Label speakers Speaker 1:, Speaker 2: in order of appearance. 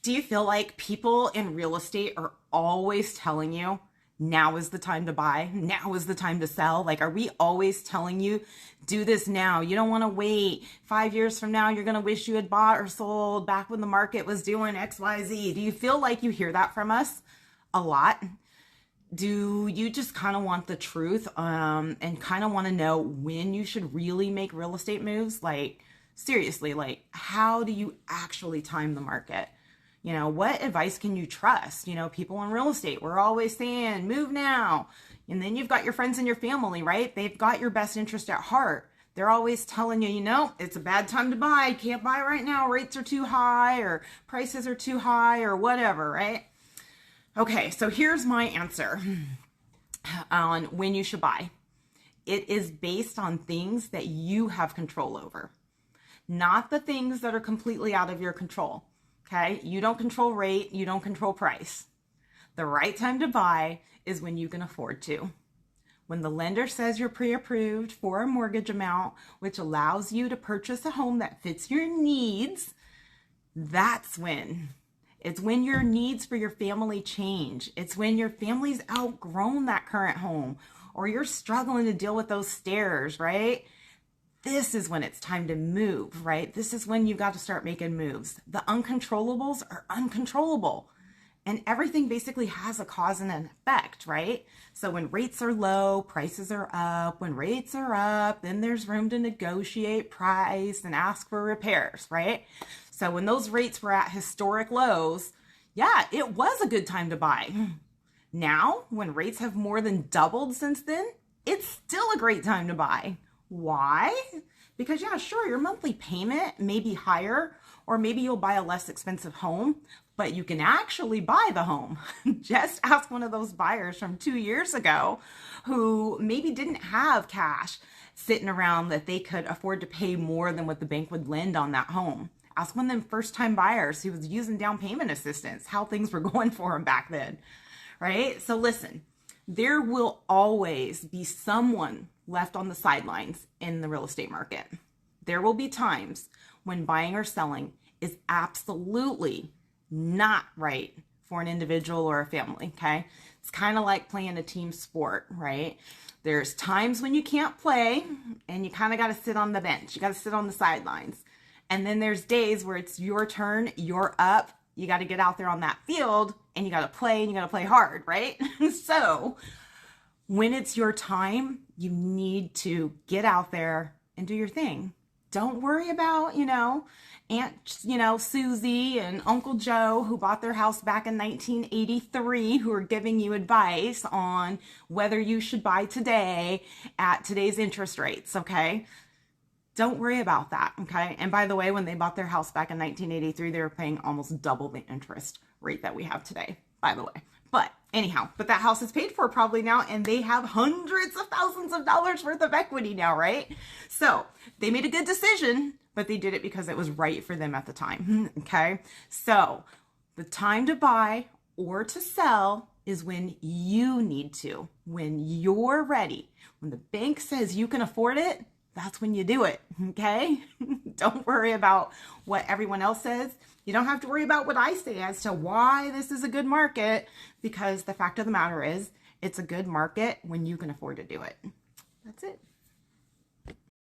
Speaker 1: Do you feel like people in real estate are always telling you now is the time to buy? Now is the time to sell? Like, are we always telling you, do this now? You don't want to wait. 5 years from now, you're going to wish you had bought or sold back when the market was doing XYZ. Do you feel like you hear that from us a lot? Do you just kind of want the truth and kind of want to know when you should really make real estate moves? Like, seriously, like, how do you actually time the market? You know, what advice can you trust? You know, people in real estate, we're always saying, move now. And then you've got your friends and your family, right? They've got your best interest at heart. They're always telling you, you know, it's a bad time to buy. Can't buy right now. Rates are too high or prices are too high or whatever, right? Okay, so here's my answer on when you should buy. It is based on things that you have control over, not the things that are completely out of your control. Okay, you don't control rate, you don't control price. The right time to buy is when you can afford to. When the lender says you're pre-approved for a mortgage amount, which allows you to purchase a home that fits your needs, that's when. It's when your needs for your family change. It's when your family's outgrown that current home or you're struggling to deal with those stairs, right? This is when it's time to move, right? This is when you got to start making moves. The uncontrollables are uncontrollable. And everything basically has a cause and an effect, right? So when rates are low, prices are up. When rates are up, then there's room to negotiate price and ask for repairs, right? So when those rates were at historic lows, yeah, it was a good time to buy. Now, when rates have more than doubled since then, it's still a great time to buy. Why? Because yeah, sure, your monthly payment may be higher, or maybe you'll buy a less expensive home, but you can actually buy the home. Just ask one of those buyers from 2 years ago who maybe didn't have cash sitting around that they could afford to pay more than what the bank would lend on that home. Ask one of them first-time buyers who was using down payment assistance, how things were going for them back then, right? So listen, there will always be someone left on the sidelines in the real estate market. There will be times when buying or selling is absolutely not right for an individual or a family, okay? It's kind of like playing a team sport, right? There's times when you can't play and you kind of got to sit on the bench. You got to sit on the sidelines. And then there's days where it's your turn, you're up, you got to get out there on that field and you got to play and you got to play hard, right? So when it's your time, you need to get out there and do your thing. Don't worry about, Aunt, Susie and Uncle Joe who bought their house back in 1983 who are giving you advice on whether you should buy today at today's interest rates, okay? Don't worry about that, okay? And by the way, when they bought their house back in 1983, they were paying almost double the interest rate that we have today, by the way. But anyhow, that house is paid for probably now, and they have hundreds of thousands of dollars worth of equity now, right? So they made a good decision, but they did it because it was right for them at the time, okay? So the time to buy or to sell is when you need to, when you're ready. When the bank says you can afford it, that's when you do it, okay? Don't worry about what everyone else says. You don't have to worry about what I say as to why this is a good market, because the fact of the matter is, it's a good market when you can afford to do it. That's it.